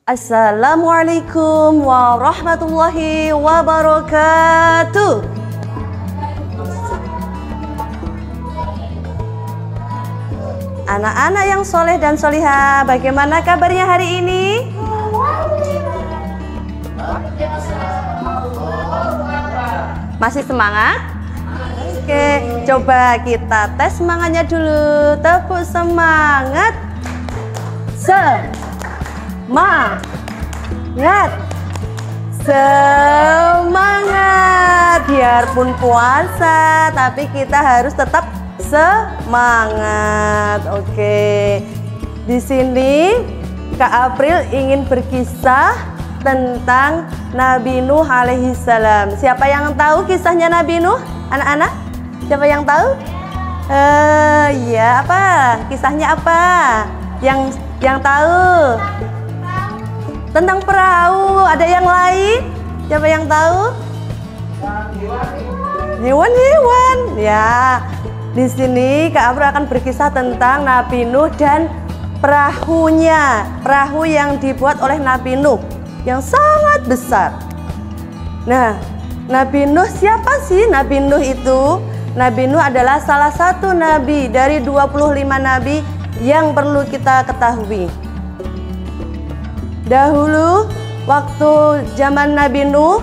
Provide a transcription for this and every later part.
Assalamualaikum warahmatullahi wabarakatuh. Anak-anak yang soleh dan solihah, bagaimana kabarnya hari ini? Masih semangat? Oke, coba kita tes semangatnya dulu. Tepuk semangat. Semangat. Semangat. Biarpun puasa, tapi kita harus tetap semangat. Oke. Di sini Kak April ingin berkisah tentang Nabi Nuh alaihi salam. Siapa yang tahu kisahnya Nabi Nuh? Anak-anak? Siapa yang tahu? Ya, apa? Kisahnya apa? Yang tahu? Tentang perahu. Ada yang lain? Siapa yang tahu? Hewan-hewan. Ya. Di sini Kak April akan berkisah tentang Nabi Nuh dan perahunya. Perahu yang dibuat oleh Nabi Nuh yang sangat besar. Nah, Nabi Nuh siapa sih Nabi Nuh itu? Nabi Nuh adalah salah satu nabi dari 25 nabi yang perlu kita ketahui. Dahulu waktu zaman Nabi Nuh,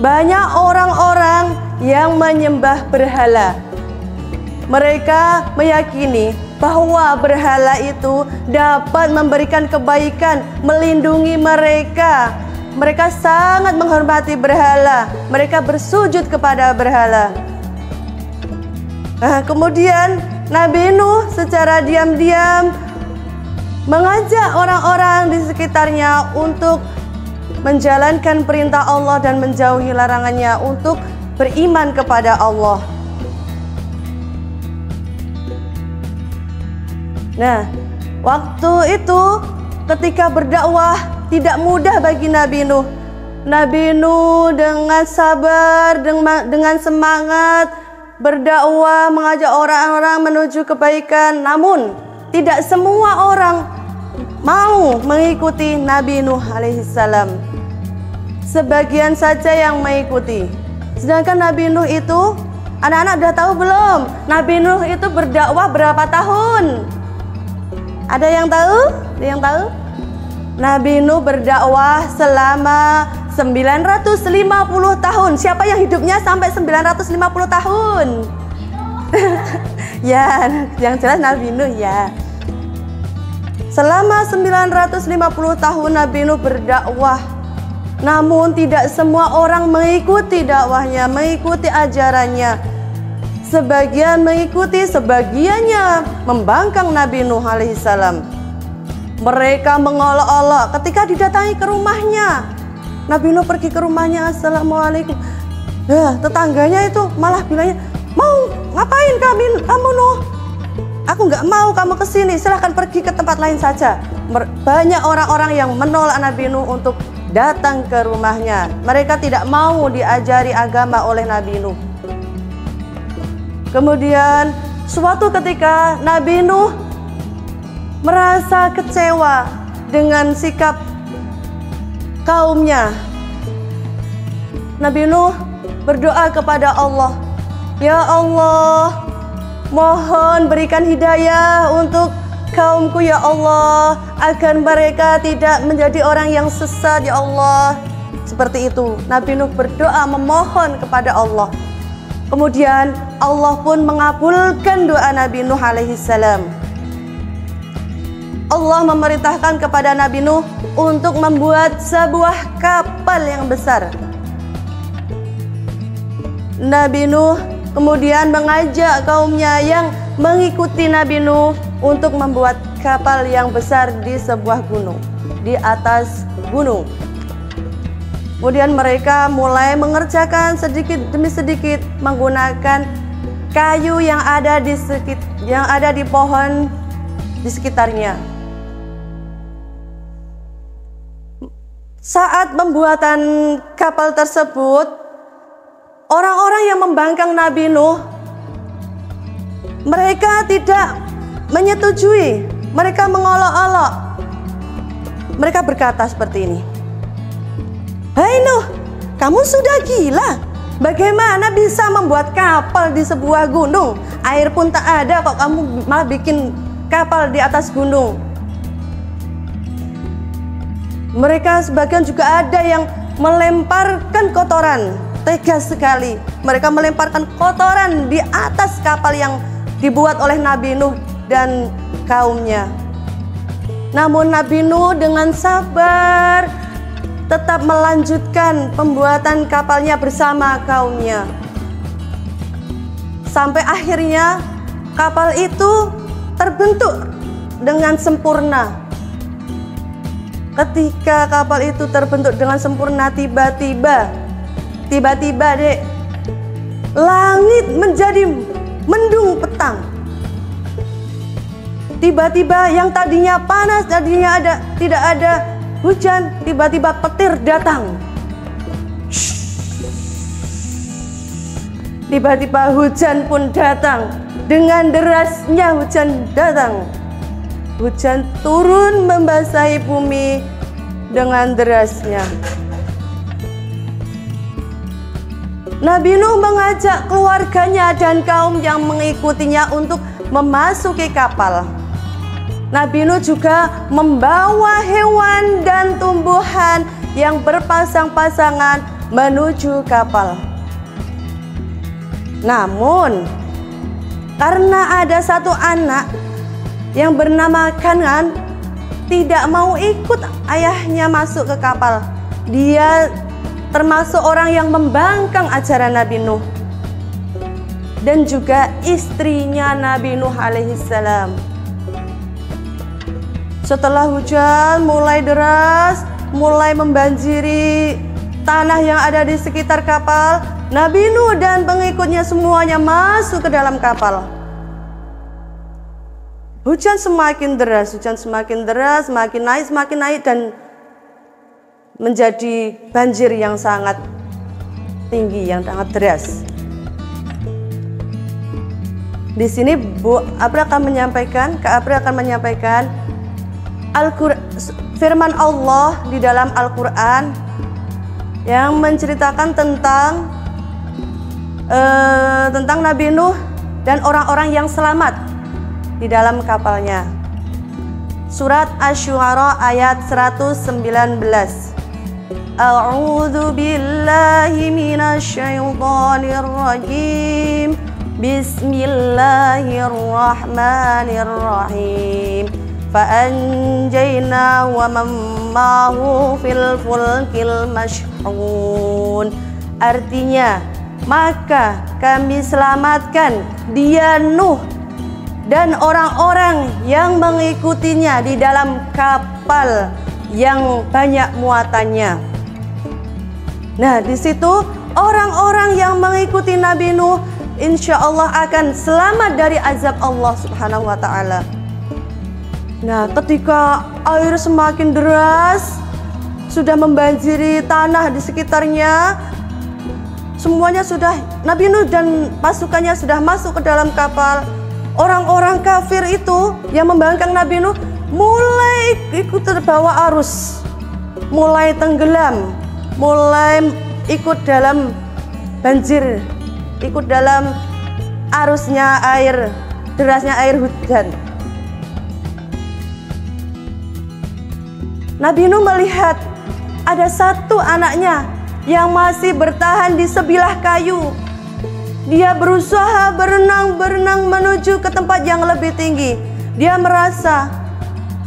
banyak orang-orang yang menyembah berhala. Mereka meyakini bahwa berhala itu dapat memberikan kebaikan, melindungi mereka. Mereka sangat menghormati berhala. Mereka bersujud kepada berhala. Nah, kemudian Nabi Nuh secara diam-diam mengajak orang-orang di sekitarnya untuk menjalankan perintah Allah dan menjauhi larangannya, untuk beriman kepada Allah. Nah, waktu itu ketika berdakwah tidak mudah bagi Nabi Nuh. Nabi Nuh dengan sabar, dengan semangat berdakwah, mengajak orang-orang menuju kebaikan. Namun, tidak semua orang mau mengikuti Nabi Nuh alaihissalam. Sebagian saja yang mengikuti. Sedangkan Nabi Nuh itu, anak-anak udah tahu belum? Nabi Nuh itu berdakwah berapa tahun? Ada yang tahu? Ada yang tahu? Nabi Nuh berdakwah selama 950 tahun. Siapa yang hidupnya sampai 950 tahun? Ya, yang jelas Nabi Nuh ya. Selama 950 tahun Nabi Nuh berdakwah. Namun tidak semua orang mengikuti dakwahnya, mengikuti ajarannya. Sebagian mengikuti, sebagiannya membangkang Nabi Nuh alaihissalam. Mereka mengolok-olok ketika didatangi ke rumahnya. Nabi Nuh pergi ke rumahnya, assalamualaikum. Nah, tetangganya itu malah bilangnya, mau ngapain kamu Nuh? Aku nggak mau kamu kesini, silahkan pergi ke tempat lain saja. Banyak orang-orang yang menolak Nabi Nuh untuk datang ke rumahnya. Mereka tidak mau diajari agama oleh Nabi Nuh. Kemudian suatu ketika Nabi Nuh merasa kecewa dengan sikap kaumnya. Nabi Nuh berdoa kepada Allah, ya Allah, mohon berikan hidayah untuk kaumku ya Allah, agar mereka tidak menjadi orang yang sesat ya Allah. Seperti itu Nabi Nuh berdoa memohon kepada Allah. Kemudian Allah pun mengabulkan doa Nabi Nuh alaihissalam. Allah memerintahkan kepada Nabi Nuh untuk membuat sebuah kapal yang besar. Nabi Nuh kemudian mengajak kaumnya yang mengikuti Nabi Nuh untuk membuat kapal yang besar di sebuah gunung, di atas gunung. Kemudian mereka mulai mengerjakan sedikit demi sedikit menggunakan kayu yang ada di pohon di sekitarnya. Saat pembuatan kapal tersebut, orang-orang yang membangkang Nabi Nuh, mereka tidak menyetujui, mereka mengolok-olok. mereka berkata seperti ini. Hai Nuh, kamu sudah gila. Bagaimana bisa membuat kapal di sebuah gunung? Air pun tak ada kok kamu malah bikin kapal di atas gunung. Mereka sebagian juga ada yang melemparkan kotoran. Tegas sekali. Mereka melemparkan kotoran di atas kapal yang dibuat oleh Nabi Nuh dan kaumnya. Namun Nabi Nuh dengan sabar tetap melanjutkan pembuatan kapalnya bersama kaumnya. Sampai akhirnya kapal itu terbentuk dengan sempurna. Ketika kapal itu terbentuk dengan sempurna, tiba-tiba dek, langit menjadi mendung petang. Tiba-tiba yang tadinya panas, tadinya tidak ada hujan, tiba-tiba petir datang. Tiba-tiba hujan pun datang. Dengan derasnya hujan datang. Hujan turun membasahi bumi dengan derasnya. Nabi Nuh mengajak keluarganya dan kaum yang mengikutinya untuk memasuki kapal. Nabi Nuh juga membawa hewan dan tumbuhan yang berpasang-pasangan menuju kapal. Namun, karena ada satu anak yang bernama Kan'an tidak mau ikut ayahnya masuk ke kapal. Dia termasuk orang yang membangkang ajaran Nabi Nuh dan juga istrinya Nabi Nuh alaihissalam. Setelah hujan mulai deras, mulai membanjiri tanah yang ada di sekitar kapal, Nabi Nuh dan pengikutnya semuanya masuk ke dalam kapal. Hujan semakin deras, semakin naik dan menjadi banjir yang sangat tinggi, yang sangat deras. Di sini Kak April akan menyampaikan firman Allah di dalam Al-Quran yang menceritakan tentang Nabi Nuh dan orang-orang yang selamat di dalam kapalnya. Surat Asy-Syu'ara ayat 119. A'udzu billahi minasy syaithanir rajim. Bismillahirrahmanirrahim. Fa'anjayna wa man ma'ahu fil fulkil mashhun. Artinya, maka kami selamatkan dia Nuh dan orang-orang yang mengikutinya di dalam kapal yang banyak muatannya. Nah, di situ orang-orang yang mengikuti Nabi Nuh insya Allah akan selamat dari azab Allah Subhanahu wa ta'ala. Nah, ketika air semakin deras, sudah membanjiri tanah di sekitarnya, semuanya sudah, Nabi Nuh dan pasukannya sudah masuk ke dalam kapal. Orang-orang kafir itu yang membangkang Nabi Nuh mulai ikut terbawa arus, mulai tenggelam, mulai ikut dalam banjir, ikut dalam arusnya air, derasnya air hujan. Nabi Nuh melihat ada satu anaknya yang masih bertahan di sebilah kayu. Dia berusaha berenang menuju ke tempat yang lebih tinggi. Dia merasa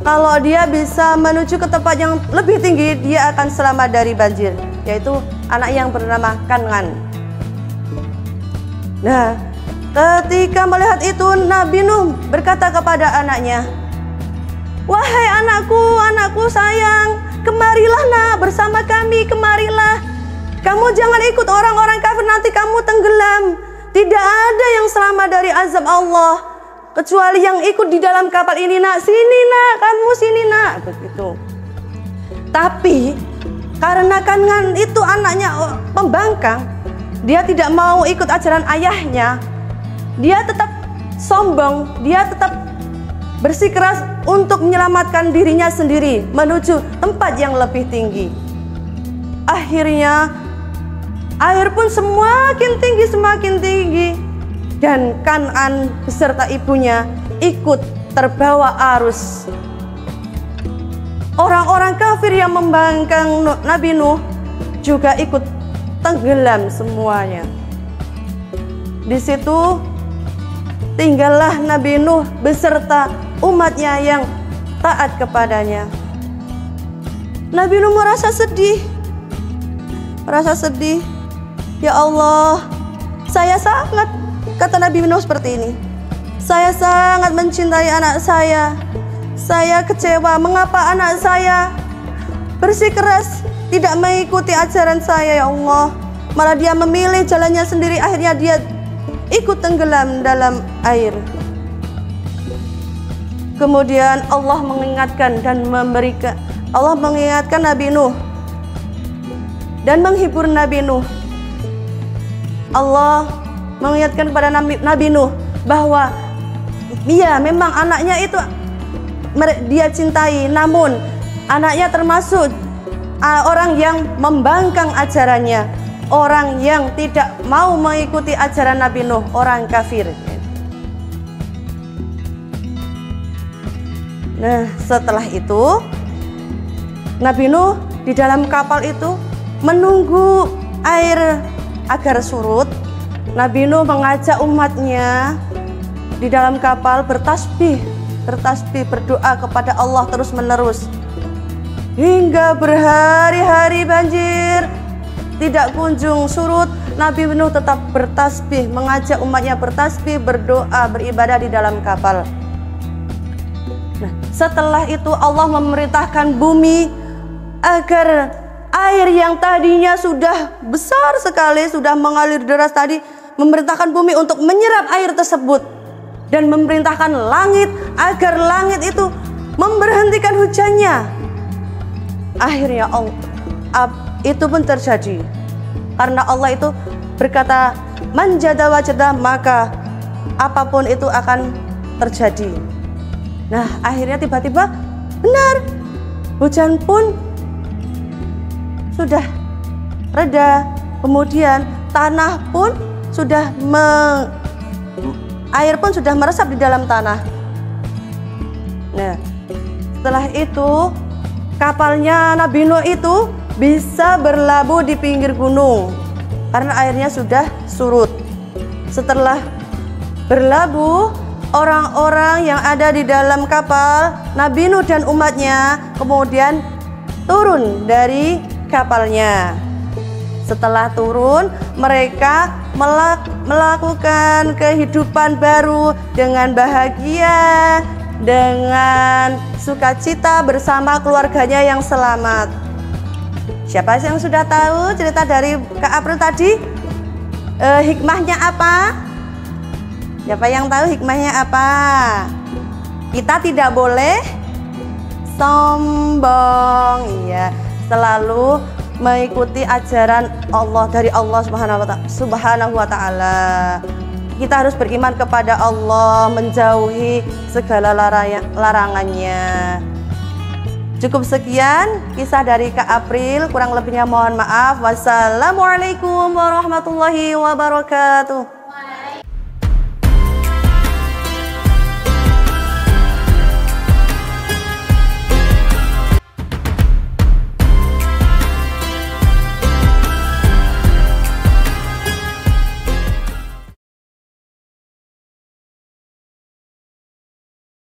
kalau dia bisa menuju ke tempat yang lebih tinggi, dia akan selamat dari banjir, yaitu anak yang bernama Kan'an. Nah, ketika melihat itu, Nabi Nuh berkata kepada anaknya, "Wahai anakku sayang, kemarilah nak bersama kami, kemarilah. Kamu jangan ikut orang-orang kafir, nanti kamu tenggelam. Tidak ada yang selamat dari azab Allah kecuali yang ikut di dalam kapal ini nak. Sini nak, kamu sini nak." Begitu. Tapi karena Kan'an itu anaknya pembangkang, dia tidak mau ikut ajaran ayahnya. Dia tetap sombong, dia tetap bersikeras untuk menyelamatkan dirinya sendiri menuju tempat yang lebih tinggi. Akhirnya air pun semakin tinggi dan Kan'an beserta ibunya ikut terbawa arus. Orang-orang kafir yang membangkang Nabi Nuh juga ikut tenggelam semuanya. Di situ tinggallah Nabi Nuh beserta umatnya yang taat kepadanya. Nabi Nuh merasa sedih. Ya Allah, kata Nabi Nuh seperti ini, saya sangat mencintai anak saya. Saya kecewa mengapa anak saya bersikeras tidak mengikuti ajaran saya, ya Allah. Malah dia memilih jalannya sendiri, akhirnya dia ikut tenggelam dalam air. Kemudian Allah mengingatkan Nabi Nuh dan menghibur Nabi Nuh. Allah mengingatkan kepada Nabi Nuh bahwa iya, memang anaknya itu dia cintai, namun anaknya termasuk orang yang membangkang ajarannya, orang yang tidak mau mengikuti ajaran Nabi Nuh, orang kafir. Nah, setelah itu Nabi Nuh di dalam kapal itu menunggu air agar surut. Nabi Nuh mengajak umatnya di dalam kapal bertasbih, berdoa kepada Allah terus menerus. Hingga berhari-hari banjir tidak kunjung surut, Nabi Nuh tetap bertasbih, mengajak umatnya bertasbih, berdoa, beribadah di dalam kapal. Nah, setelah itu Allah memerintahkan bumi agar air yang tadinya sudah besar sekali, sudah mengalir deras tadi, memerintahkan bumi untuk menyerap air tersebut, dan memerintahkan langit agar langit itu memberhentikan hujannya. Akhirnya itu pun terjadi, karena Allah itu berkata, man jada wajada, maka apapun itu akan terjadi. Nah, akhirnya tiba-tiba benar, hujan pun sudah reda, kemudian tanah pun sudah air pun sudah meresap di dalam tanah. Nah, setelah itu kapalnya Nabi Nuh itu bisa berlabuh di pinggir gunung karena airnya sudah surut. Setelah berlabuh, orang-orang yang ada di dalam kapal Nabi Nuh dan umatnya kemudian turun dari kapalnya. Setelah turun, mereka melakukan kehidupan baru dengan bahagia, dengan sukacita bersama keluarganya yang selamat. Siapa yang sudah tahu cerita dari Kak April tadi? Hikmahnya apa? Siapa yang tahu hikmahnya apa? Kita tidak boleh sombong, iya. Selalu mengikuti ajaran Allah dari Allah Subhanahu wa Ta'ala. Kita harus beriman kepada Allah, menjauhi segala larangannya. Cukup sekian kisah dari Kak April, kurang lebihnya mohon maaf. Wassalamualaikum warahmatullahi wabarakatuh.